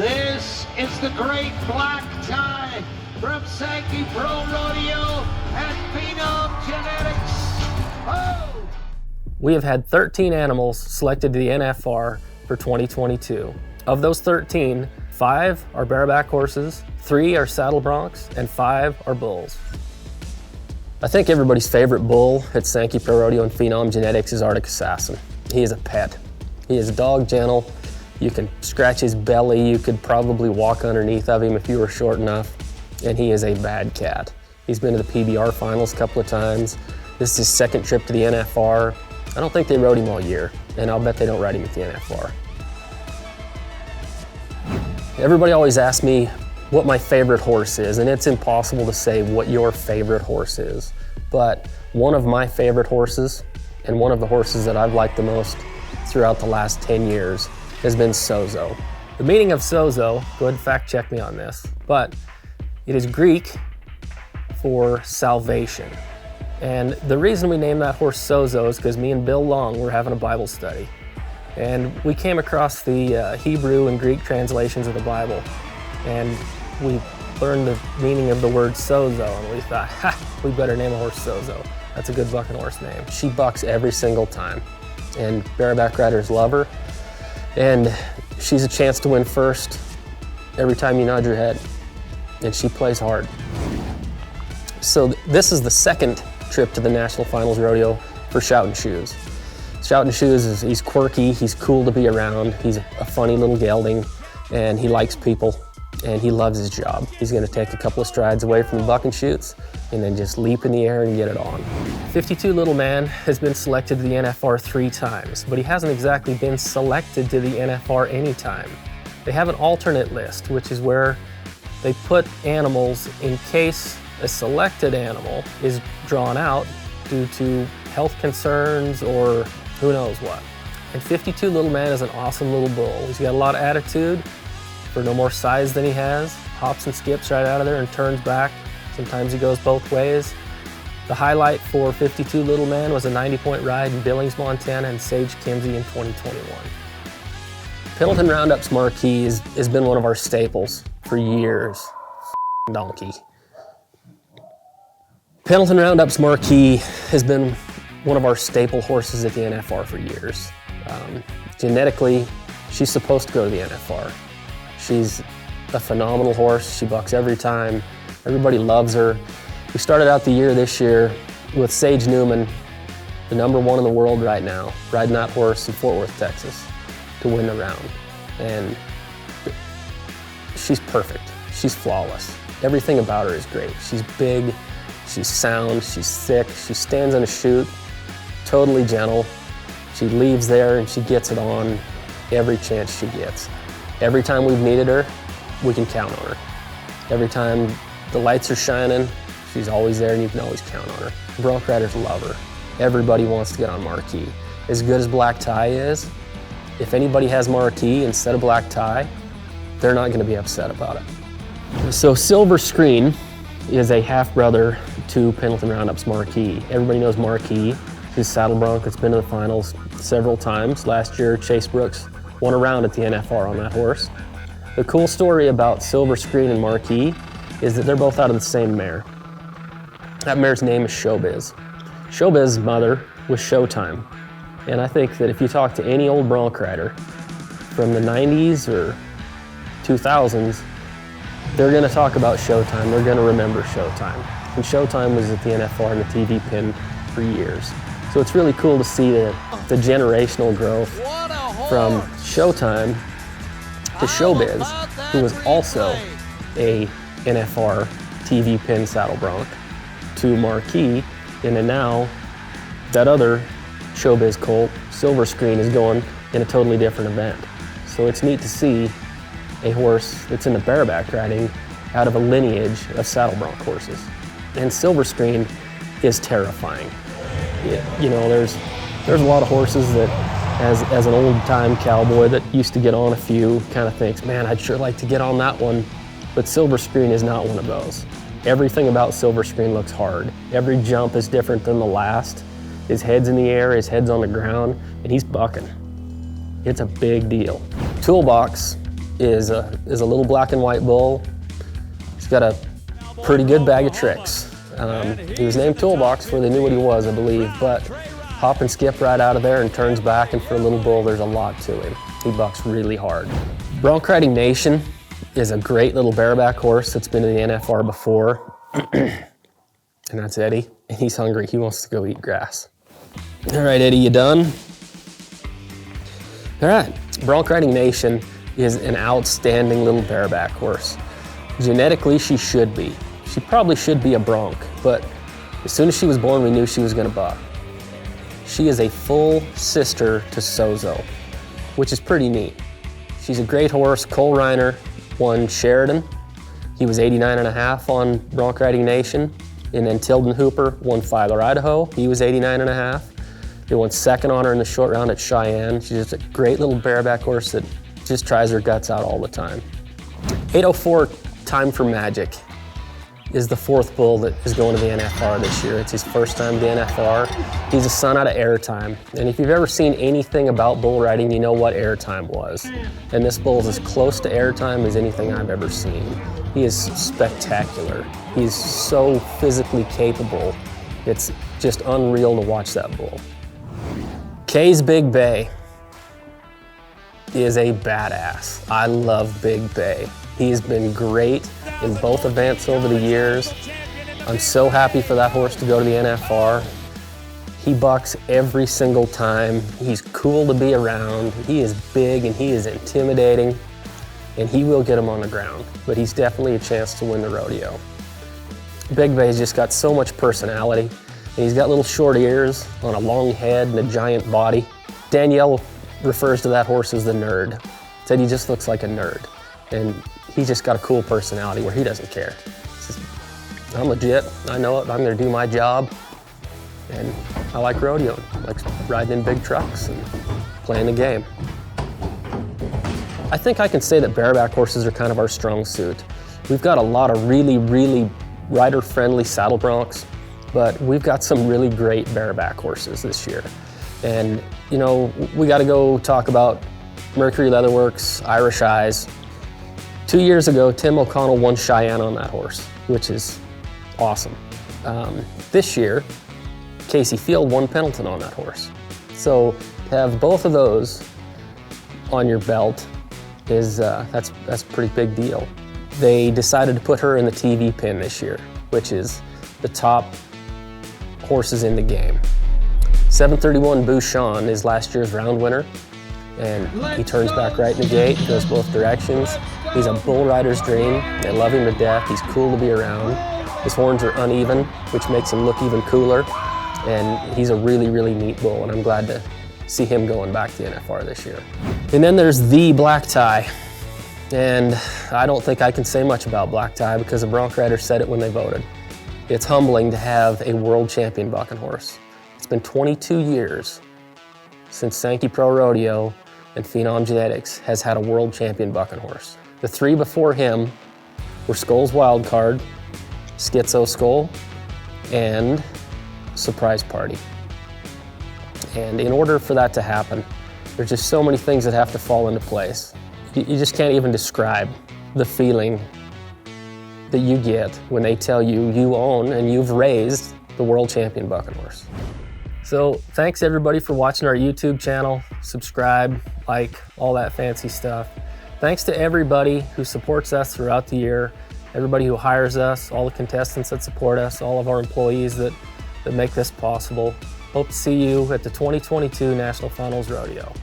This is the great black tie from Sankey Pro Rodeo and Phenom Genetics. Oh! We have had 13 animals selected to the NFR for 2022. Of those 13, 5 are bareback horses, 3 are saddle broncs, and 5 are bulls. I think everybody's favorite bull at Sankey Pro Rodeo and Phenom Genetics is Arctic Assassin. He is a pet. He is dog gentle. You can scratch his belly. You could probably walk underneath of him if you were short enough. And he is a bad cat. He's been to the PBR finals a couple of times. This is his second trip to the NFR. I don't think they rode him all year, and I'll bet they don't ride him at the NFR. Everybody always asks me what my favorite horse is, and it's impossible to say what your favorite horse is. But one of my favorite horses, and one of the horses that I've liked the most throughout the last 10 years, has been Sozo. The meaning of Sozo, go ahead and fact check me on this, but it is Greek for salvation. And the reason we named that horse Sozo is because me and Bill Long were having a Bible study. And we came across the Hebrew and Greek translations of the Bible. And we learned the meaning of the word Sozo, and we thought, we better name a horse Sozo. That's a good bucking horse name. She bucks every single time, and bareback riders love her. And she's a chance to win first every time you nod your head, and she plays hard. So this is the second trip to the National Finals Rodeo for Smokin Shoes. Smokin Shoes, he's quirky, he's cool to be around, he's a funny little gelding, and he likes people, and he loves his job. He's gonna take a couple of strides away from the bucking chutes and then just leap in the air and get it on. 52 Little Man has been selected to the NFR 3 times, but he hasn't exactly been selected to the NFR anytime. They have an alternate list, which is where they put animals in case a selected animal is drawn out due to health concerns or who knows what. And 52 Little Man is an awesome little bull. He's got a lot of attitude for no more size than he has. Hops and skips right out of there and turns back. Sometimes he goes both ways. The highlight for 52 Little Man was a 90-point ride in Billings, Montana, and Sage Kimsey in 2021. Pendleton Roundup's Marquee has been one of our staples for years. Donkey. Pendleton Roundup's Marquee has been one of our staple horses at the NFR for years. Genetically, she's supposed to go to the NFR. She's a phenomenal horse. She bucks every time. Everybody loves her. We started out the year this year with Sage Newman, the #1 in the world right now, riding that horse in Fort Worth, Texas, to win the round. And she's perfect. She's flawless. Everything about her is great. She's big, she's sound, she's thick, she stands on a chute, totally gentle. She leaves there and she gets it on every chance she gets. Every time we've needed her, we can count on her. Every time the lights are shining, she's always there and you can always count on her. Bronc riders love her. Everybody wants to get on Marquee. As good as Black Tie is, if anybody has Marquee instead of Black Tie, they're not gonna be upset about it. So Silver Screen is a half-brother to Pendleton Roundup's Marquee. Everybody knows Marquee. He's a saddle bronc that's been to the finals several times. Last year, Chase Brooks won a round at the NFR on that horse. The cool story about Silver Screen and Marquee is that they're both out of the same mare. That mare's name is Showbiz. Showbiz's mother was Showtime. And I think that if you talk to any old bronc rider from the 90s or 2000s, they're gonna talk about Showtime. They're gonna remember Showtime. And Showtime was at the NFR and the TV pin for years. So it's really cool to see the generational growth from Showtime to Showbiz, who was also a NFR TV pin saddle bronc, to Marquee, and then now that other Showbiz colt, Silver Screen, is going in a totally different event. So it's neat to see a horse that's in the bareback riding out of a lineage of saddle bronc horses. And Silver Screen is terrifying. You know, there's a lot of horses that, as an old-time cowboy that used to get on a few, kind of thinks, man, I'd sure like to get on that one. But Silver Screen is not one of those. Everything about Silver Screen looks hard. Every jump is different than the last. His head's in the air, his head's on the ground, and he's bucking. It's a big deal. Toolbox is a little black and white bull. He's got a pretty good bag of tricks. He was named Toolbox before they knew what he was, I believe, but hop and skip right out of there and turns back, and for a little bull, there's a lot to him. He bucks really hard. Bronc Riding Nation is a great little bareback horse that's been in the NFR before, and that's Eddie, and he's hungry. He wants to go eat grass. All right, Eddie, you done? All right, Bronc Riding Nation is an outstanding little bareback horse. Genetically, she should be. She probably should be a bronc, but as soon as she was born, we knew she was gonna buck. She is a full sister to Sozo, which is pretty neat. She's a great horse. Cole Reiner won Sheridan. He was 89.5 on Bronc Riding Nation. And then Tilden Hooper won Filer, Idaho. He was 89.5. They won second on her in the short round at Cheyenne. She's just a great little bareback horse that just tries her guts out all the time. 804 Time for Magic is the fourth bull that is going to the NFR this year. It's his first time to the NFR. He's a son out of Airtime. And if you've ever seen anything about bull riding, you know what Airtime was. And this bull is as close to Airtime as anything I've ever seen. He is spectacular. He's so physically capable. It's just unreal to watch that bull. Kay's Big Bay is a badass. I love Big Bay. He's been great in both events over the years. I'm so happy for that horse to go to the NFR. He bucks every single time. He's cool to be around. He is big and he is intimidating, and he will get him on the ground, but he's definitely a chance to win the rodeo. Big Bay's just got so much personality, and he's got little short ears on a long head and a giant body. Danielle refers to that horse as the nerd. Said he just looks like a nerd, and he's just got a cool personality where he doesn't care. He says, I'm legit, I know it, I'm gonna do my job, and I like rodeoing. I like riding in big trucks and playing the game. I think I can say that bareback horses are kind of our strong suit. We've got a lot of really, really rider-friendly saddle broncs, but we've got some really great bareback horses this year. And you know, we gotta go talk about Mercury Leatherworks, Irish Eyes. 2 years ago, Tim O'Connell won Cheyenne on that horse, which is awesome. This year, Casey Field won Pendleton on that horse. So to have both of those on your belt is that's a pretty big deal. They decided to put her in the TV pin this year, which is the top horses in the game. 731 Bouchon is last year's round winner, and he turns back right in the gate, goes both directions. He's a bull rider's dream. They love him to death. He's cool to be around. His horns are uneven, which makes him look even cooler. And he's a really, really neat bull, and I'm glad to see him going back to the NFR this year. And then there's the Black Tie. And I don't think I can say much about Black Tie because the bronc riders said it when they voted. It's humbling to have a world champion bucking horse. It's been 22 years since Sankey Pro Rodeo and Phenom Genetics has had a world champion bucking horse. The three before him were Skull's Wild Card, Schizo Skull, and Surprise Party. And in order for that to happen, there's just so many things that have to fall into place. You just can't even describe the feeling that you get when they tell you you own and you've raised the world champion bucking horse. So thanks everybody for watching our YouTube channel. Subscribe, like, all that fancy stuff. Thanks to everybody who supports us throughout the year, everybody who hires us, all the contestants that support us, all of our employees that make this possible. Hope to see you at the 2022 National Finals Rodeo.